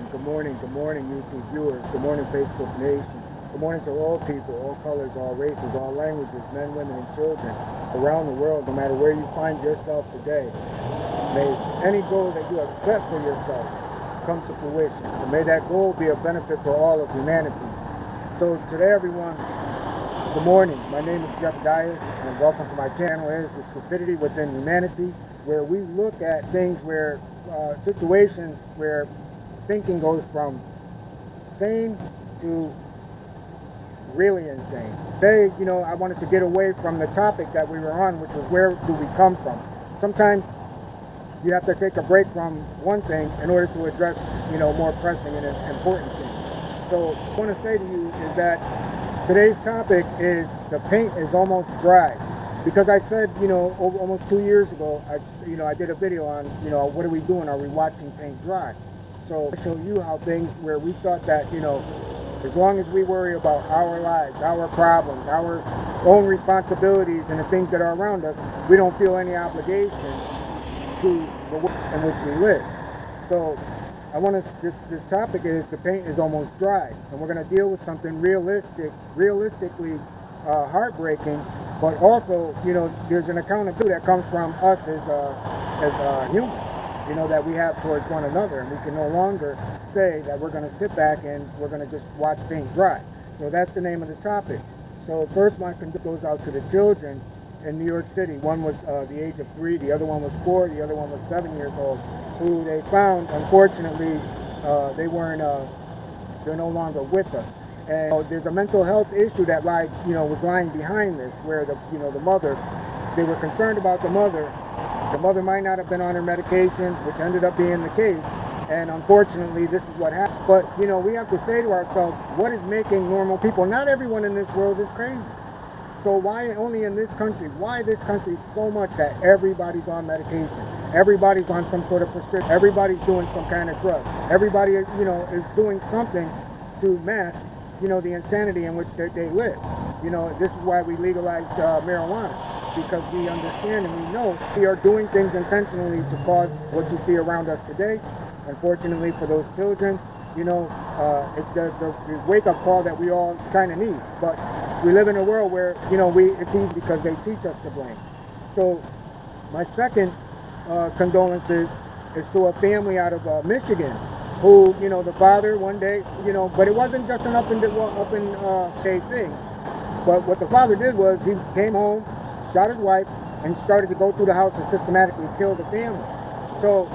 good morning, YouTube viewers. Good morning, Facebook Nation. Good morning to all people, all colors, all races, all languages, men, women, and children around the world, no matter where you find yourself today. May any goal that you have set for yourself come to fruition. And may that goal be a benefit for all of humanity. So today, everyone, good morning. My name is Jeff Dias, and welcome to my channel. It is the Stupidity Within Humanity, where we look at things where situations where thinking goes from sane to really insane. Today, I wanted to get away from the topic that we were on, which was where do we come from. Sometimes you have to take a break from one thing in order to address, more pressing and important things. So I want to say to you is that today's topic is the paint is almost dry. Because I said, almost 2 years ago, I did a video on, what are we doing? Are we watching paint dry? So I show you how things where we thought that, as long as we worry about our lives, our problems, our own responsibilities, and the things that are around us, we don't feel any obligation to the world in which we live. So I want to. This topic is the paint is almost dry, and we're going to deal with something realistically heartbreaking, but also, there's an accountability that comes from us as humans, that we have towards one another, and we can no longer say that we're going to sit back and we're going to just watch paint dry. So that's the name of the topic. So first, my condolences goes out to the children in New York City. One was the age of 3, the other one was 4, the other one was 7 years old, who they found, unfortunately, they're no longer with us. And there's a mental health issue that was lying behind this, where the mother, they were concerned about the mother. The mother might not have been on her medication, which ended up being the case. And unfortunately, this is what happened. But, we have to say to ourselves, what is making normal people? Not everyone in this world is crazy. So why only in this country? Why this country so much that everybody's on medication? Everybody's on some sort of prescription. Everybody's doing some kind of drug. Everybody, is doing something to mask, the insanity in which they live. This is why we legalized marijuana, because we understand and we know we are doing things intentionally to cause what you see around us today. Unfortunately for those children, it's the wake-up call that we all kind of need. But we live in a world where, it's easy because they teach us to blame. So my second condolences is to a family out of Michigan, who, the father one day, but it wasn't just an up and day thing. But what the father did was he came home, shot his wife, and started to go through the house and systematically kill the family. So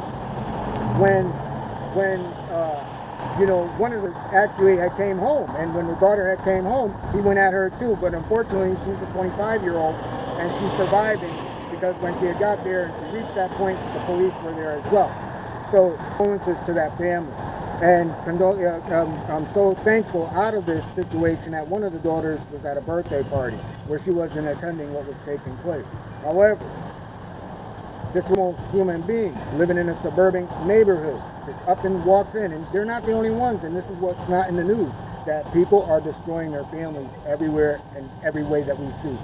when one of them actually had came home, and when the daughter had came home, he went at her too. But unfortunately, she's a 25-year-old, and she's surviving because when she had got there and she reached that point, the police were there as well. So condolences to that family. And I'm so thankful out of this situation that one of the daughters was at a birthday party where she wasn't attending what was taking place. However, this human being living in a suburban neighborhood just up and walks in, and they're not the only ones, and this is what's not in the news, that people are destroying their families everywhere and every way that we see.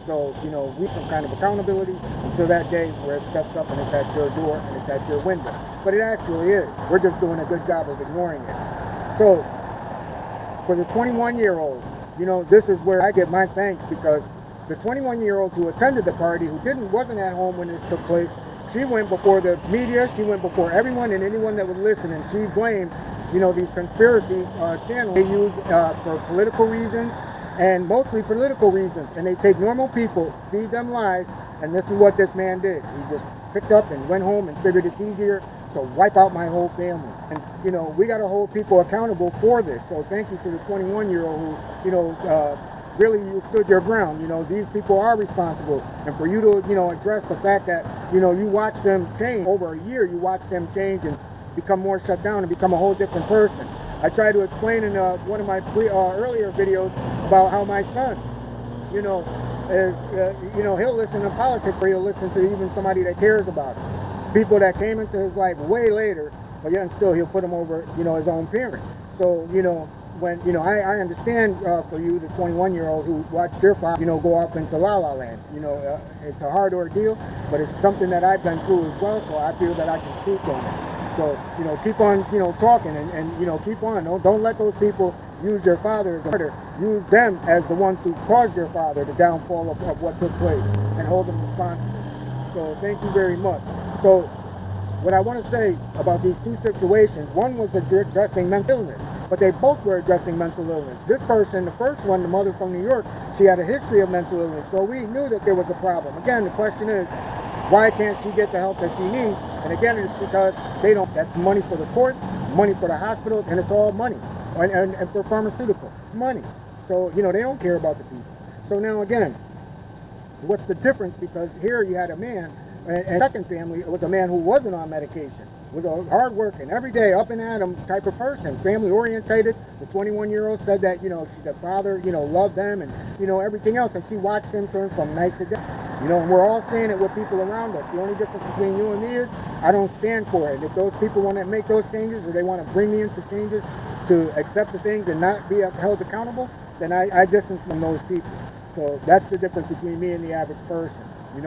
So, we have some kind of accountability until that day where it steps up and it's at your door and it's at your window. But it actually is. We're just doing a good job of ignoring it. So, for the 21-year-olds, this is where I give my thanks, because the 21-year-old who attended the party, who wasn't at home when this took place, she went before the media, she went before everyone and anyone that would listen, and she blamed, these conspiracy channels they use for political reasons, and mostly political reasons, and they take normal people, feed them lies, and this is what this man did. He just picked up and went home and figured it's easier to wipe out my whole family. And, we got to hold people accountable for this. So thank you to the 21-year-old who, really you stood your ground. These people are responsible, and for you to, address the fact that, you watch them change over a year, you watch them change and become more shut down and become a whole different person. I tried to explain in one of my earlier videos about how my son, he'll listen to politics, or he'll listen to even somebody that cares about him. People that came into his life way later, but yet and still he'll put them over, his own parents. So, when, I understand for you, the 21-year-old who watched their father, go off into La La Land. It's a hard ordeal, but it's something that I've been through as well, so I feel that I can speak on it. So, keep on, talking and keep on. Don't let those people use your father as a martyr. Use them as the ones who caused your father the downfall of what took place and hold them responsible. So thank you very much. So what I want to say about these two situations, one was addressing mental illness, but they both were addressing mental illness. This person, the first one, the mother from New York, she had a history of mental illness, so we knew that there was a problem. Again, the question is, why can't she get the help that she needs? And again, it's because they don't. That's money for the courts, money for the hospitals, and it's all money. And for pharmaceutical money. So, they don't care about the people. So now again, what's the difference? Because here you had a man, and second family, it was a man who wasn't on medication, was a hard-working, every day, up and at 'em type of person, family-orientated. The 21-year-old said that, the father, loved them and, everything else, and she watched him turn from night to day. And we're all seeing it with people around us. The only difference between you and me is I don't stand for it. If those people want to make those changes, or they want to bring me into changes to accept the things and not be held accountable, then I distance from those people. So that's the difference between me and the average person.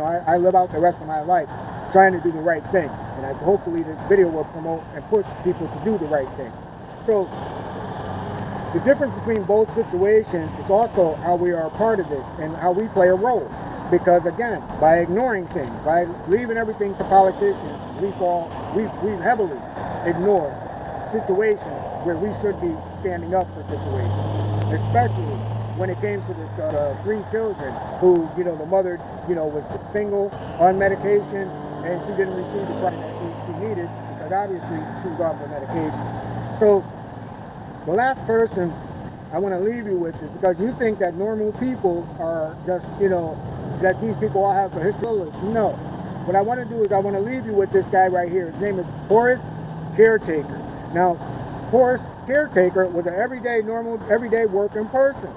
I live out the rest of my life trying to do the right thing, and hopefully this video will promote and push people to do the right thing. So the difference between both situations is also how we are a part of this and how we play a role. Because again, by ignoring things, by leaving everything to politicians, we heavily ignore situations where we should be standing up for situations, especially when it came to the 3 children who, the mother, was single, on medication, and she didn't receive the treatment that she needed because obviously she was off the medication. So the last person I want to leave you with is because you think that normal people are just, that these people all have a history. No. What I want to do is I want to leave you with this guy right here. His name is Boris Caretaker. Now, Boris Caretaker was an everyday working person.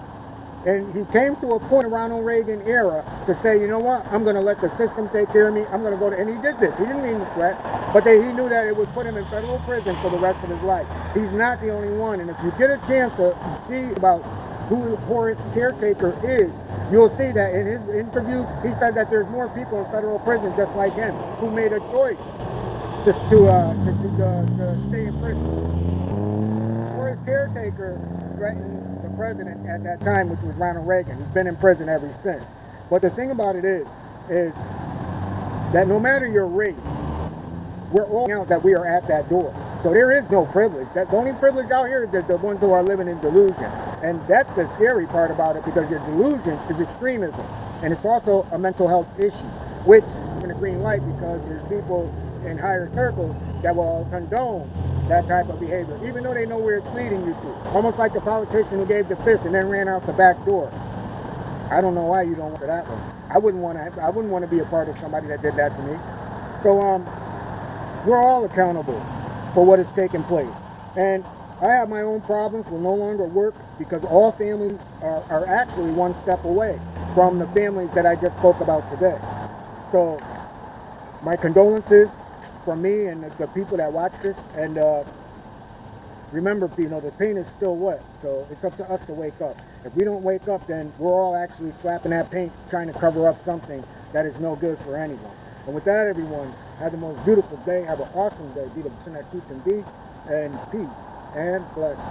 And he came to a point around the Reagan era to say, you know what, I'm going to let the system take care of me. I'm going to go to, and he did this. He didn't mean to threat, but he knew that it would put him in federal prison for the rest of his life. He's not the only one. And if you get a chance to see about who Boris Caretaker is, you'll see that in his interviews, he said that there's more people in federal prison just like him who made a choice to stay in prison. Boris Caretaker threatened the president at that time, which was Ronald Reagan. He's been in prison ever since. But the thing about it is that no matter your race, we're all out that we are at that door. So there is no privilege. The only privilege out here is the ones who are living in delusion. And that's the scary part about it, because your delusion is extremism. And it's also a mental health issue, which is in a green light because there's people in higher circles that will condone that type of behavior, even though they know where it's leading you to. Almost like the politician who gave the fist and then ran out the back door. I don't know why you don't want that one. I wouldn't want to be a part of somebody that did that to me. So we're all accountable for what is taking place. And I have my own problems will no longer work because all families are actually one step away from the families that I just spoke about today. So my condolences from me and the people that watch this, and remember, the pain is still wet, so it's up to us to wake up. If we don't wake up, then we're all actually slapping that paint, trying to cover up something that is no good for anyone. And with that, everyone, have the most beautiful day, have an awesome day, be the person that you can be, and peace and blessings.